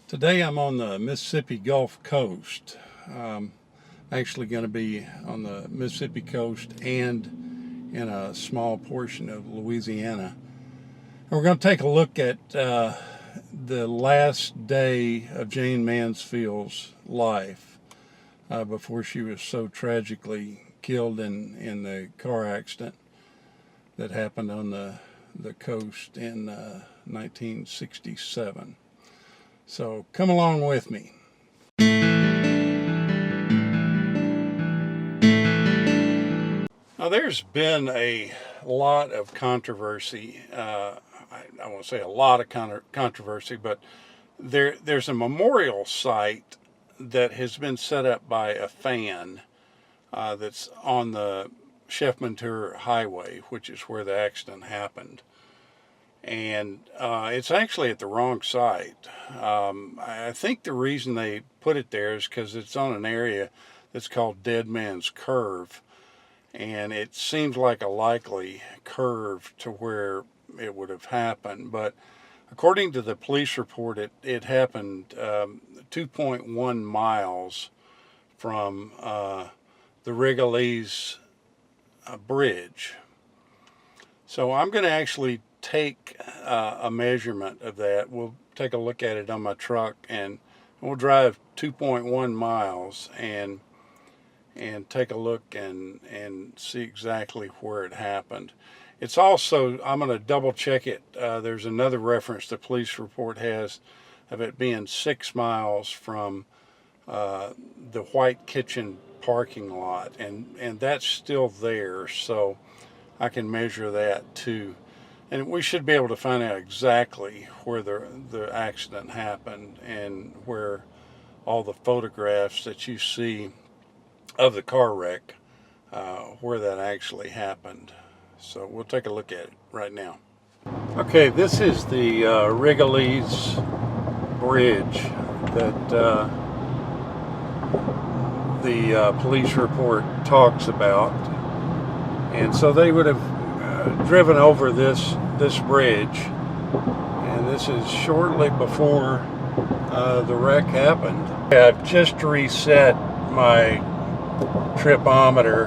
Today I'm on the Mississippi Gulf Coast. Actually going to be on the Mississippi coast and in a small portion of Louisiana. And we're going to take a look at the last day of Jayne Mansfield's life before she was so tragically killed in the car accident that happened on the coast in 1967. So come along with me. Now there's been a lot of controversy. I won't say a lot of controversy, but there's a memorial site that has been set up by a fan that's on the Chef-Menteur Highway, which is where the accident happened. And it's actually at the wrong site. I think the reason they put it there is because it's on an area that's called Dead Man's Curve, and it seems like a likely curve to where it would have happened. But according to the police report, it happened 2.1 miles from the Wrigley's bridge. So I'm going to actually take a measurement of that. We'll take a look at it on my truck, and we'll drive 2.1 miles and take a look and see exactly where it happened. It's also, I'm going to double check it. There's another reference the police report has of it being 6 miles from the White Kitchen parking lot, and that's still there, so I can measure that too. And we should be able to find out exactly where the accident happened and where all the photographs that you see of the car wreck, where that actually happened. So we'll take a look at it right now. Okay, this is the Wrigley's bridge that the police report talks about. And so they would have driven over this bridge, and this is shortly before the wreck happened. I've just reset my tripometer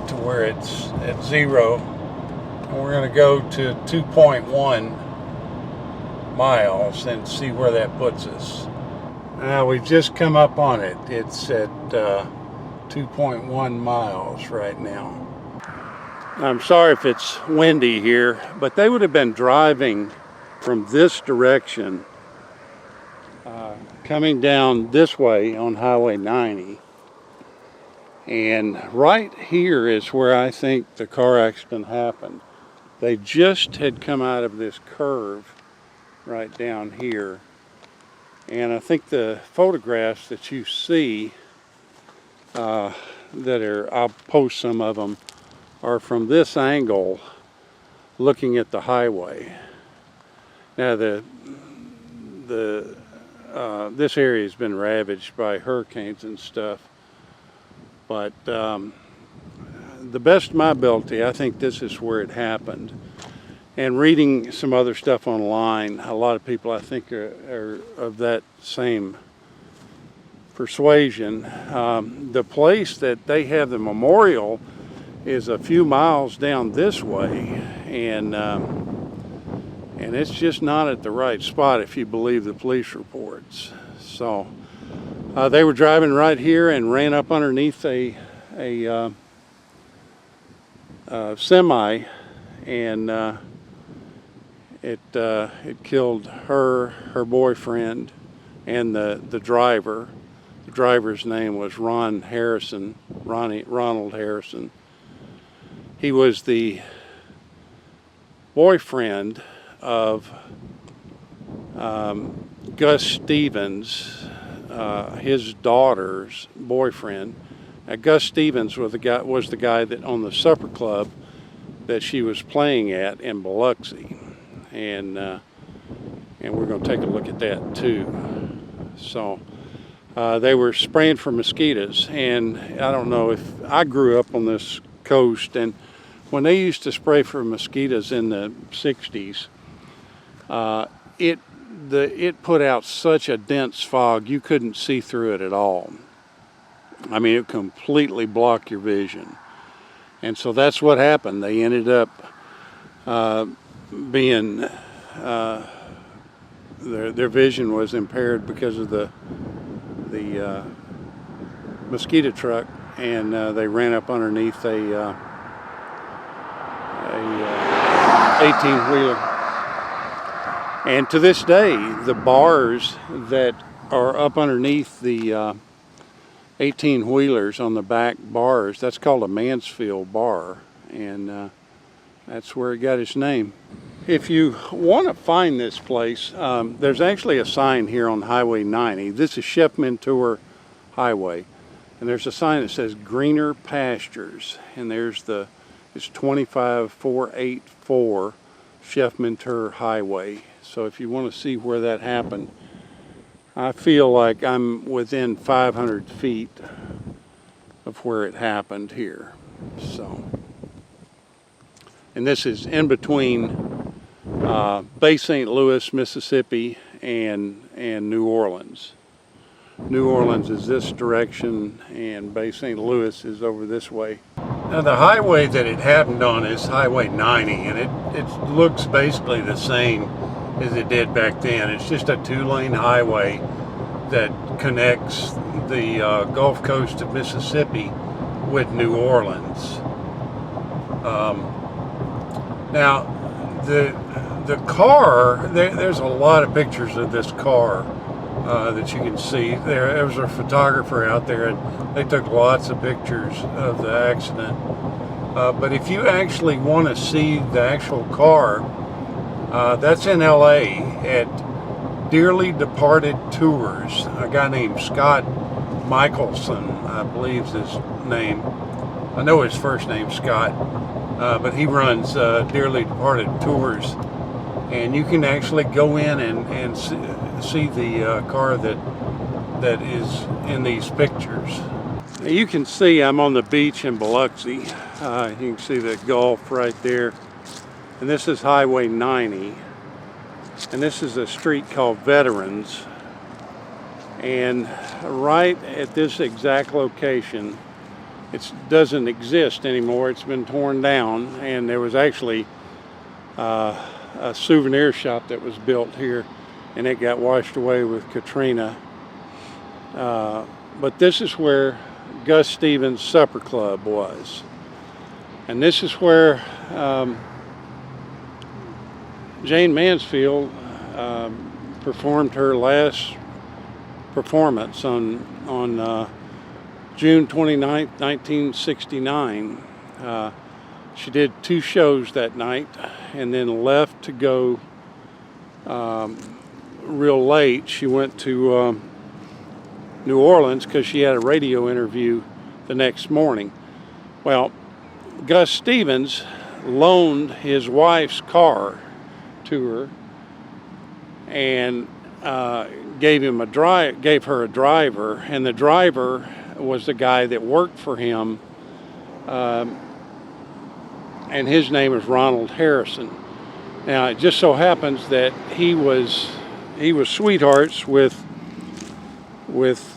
to where it's at 0, and we're going to go to 2.1 miles and see where that puts us. Now we've just come up on it. It's at 2.1 miles right now. I'm sorry if it's windy here, but they would have been driving from this direction, coming down this way on Highway 90. And right here is where I think the car accident happened. They just had come out of this curve right down here. And I think the photographs that you see, I'll post some of them, are from this angle looking at the highway. Now this area has been ravaged by hurricanes and stuff, but the best of my ability, I think this is where it happened. And reading some other stuff online, a lot of people I think are of that same persuasion. The place that they have the memorial is a few miles down this way, and it's just not at the right spot if you believe the police reports. So they were driving right here and ran up underneath a semi, and it killed her boyfriend, and the driver. The driver's name was Ronald Harrison. He was the boyfriend of Gus Stevens, his daughter's boyfriend. Gus Stevens was the guy that owned the supper club that she was playing at in Biloxi, and we're going to take a look at that too. So they were spraying for mosquitoes, and I don't know if I grew up on this coast, and when they used to spray for mosquitoes in the 60s, it it put out such a dense fog you couldn't see through it at all. I mean, it completely blocked your vision. And so that's what happened. They ended up being their vision was impaired because of the mosquito truck, and they ran up underneath a 18-wheeler. And to this day, the bars that are up underneath the 18-wheelers on the back bars, that's called a Mansfield bar, and that's where it got its name. If you want to find this place, there's actually a sign here on Highway 90. This is Chef Mentor Highway, and there's a sign that says Greener Pastures, and it's 25484 Chef Mentor Highway. So if you want to see where that happened, I feel like I'm within 500 feet of where it happened here. So, and this is in between Bay St. Louis, Mississippi, and New Orleans. New Orleans is this direction, and Bay St. Louis is over this way. Now the highway that it happened on is Highway 90, and it looks basically the same as it did back then. It's just a two-lane highway that connects the Gulf Coast of Mississippi with New Orleans. Now the car, there's a lot of pictures of this car that you can see. There was a photographer out there, and they took lots of pictures of the accident. But if you actually want to see the actual car, that's in LA at Dearly Departed Tours. A guy named Scott Michelson, I believe is his name. I know his first name's Scott, but he runs Dearly Departed Tours, and you can actually go in and see the car that is in these pictures. Now you can see I'm on the beach in Biloxi. You can see the Gulf right there, and this is Highway 90. And this is a street called Veterans, and right at this exact location, it doesn't exist anymore. It's been torn down, and there was actually a souvenir shop that was built here, and it got washed away with Katrina. But this is where Gus Stevens' Supper Club was, and this is where Jayne Mansfield performed her last performance on June 29th, 1969. She did 2 shows that night and then left to go real late. She went to New Orleans because she had a radio interview the next morning. Well, Gus Stevens loaned his wife's car to her and gave her a driver, and the driver was the guy that worked for him, and his name is Ronald Harrison. Now it just so happens that he was sweethearts with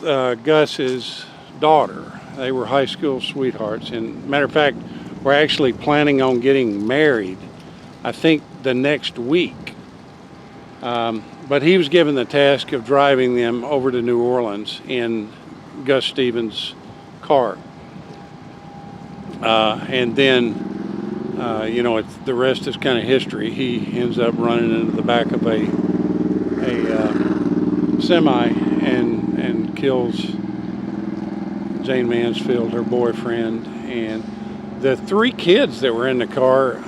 Gus's daughter. They were high school sweethearts, and matter of fact, we're actually planning on getting married, I think, the next week. But he was given the task of driving them over to New Orleans in Gus Stevens' car. And then, the rest is kind of history. He ends up running into the back of a semi and kills Jayne Mansfield, her boyfriend, and the 3 kids that were in the car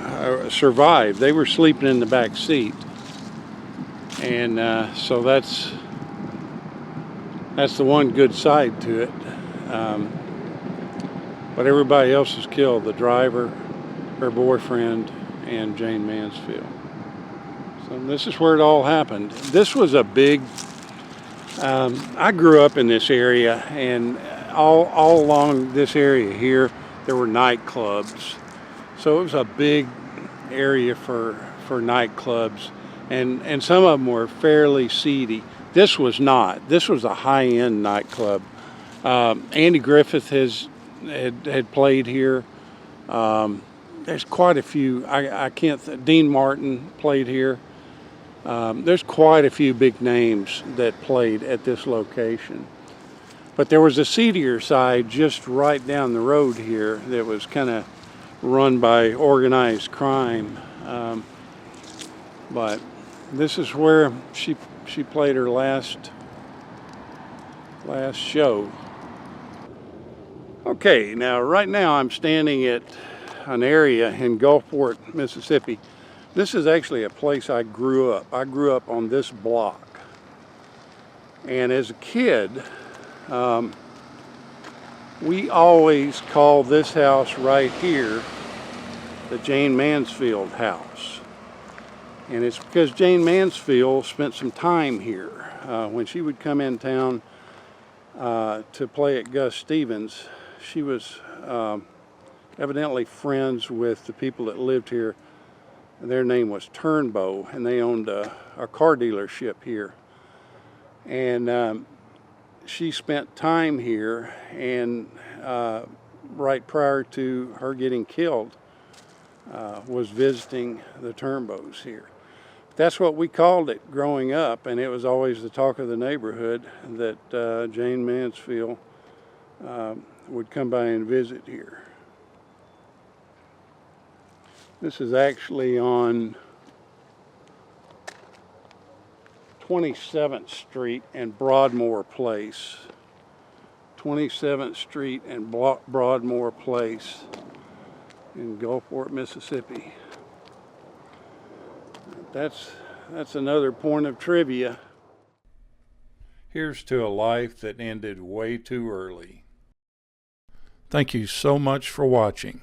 survived. They were sleeping in the back seat, and so that's the one good side to it. But everybody else was killed: the driver, her boyfriend, and Jayne Mansfield. So this is where it all happened. This was a big, I grew up in this area, and all along this area here, there were nightclubs. So it was a big area for nightclubs. and some of them were fairly seedy. This was not. This was a high-end nightclub. Andy Griffith had played here. There's quite a few. I can't. Dean Martin played here. There's quite a few big names that played at this location. But there was a seedier side just right down the road here that was kind of run by organized crime. But this is where she played her last show. Okay, now right now I'm standing at an area in Gulfport, Mississippi. This is actually a place I grew up. I grew up on this block. And as a kid, we always called this house right here the Jayne Mansfield house. And it's because Jayne Mansfield spent some time here. When she would come in town to play at Gus Stevens, she was evidently friends with the people that lived here. Their name was Turnbow, and they owned a car dealership here. And she spent time here, and right prior to her getting killed, was visiting the Turnbows here. That's what we called it growing up, and it was always the talk of the neighborhood that Jayne Mansfield would come by and visit here. This is actually on 27th Street and Broadmoor Place. 27th Street and Broadmoor Place in Gulfport, Mississippi. That's another point of trivia. Here's to a life that ended way too early. Thank you so much for watching.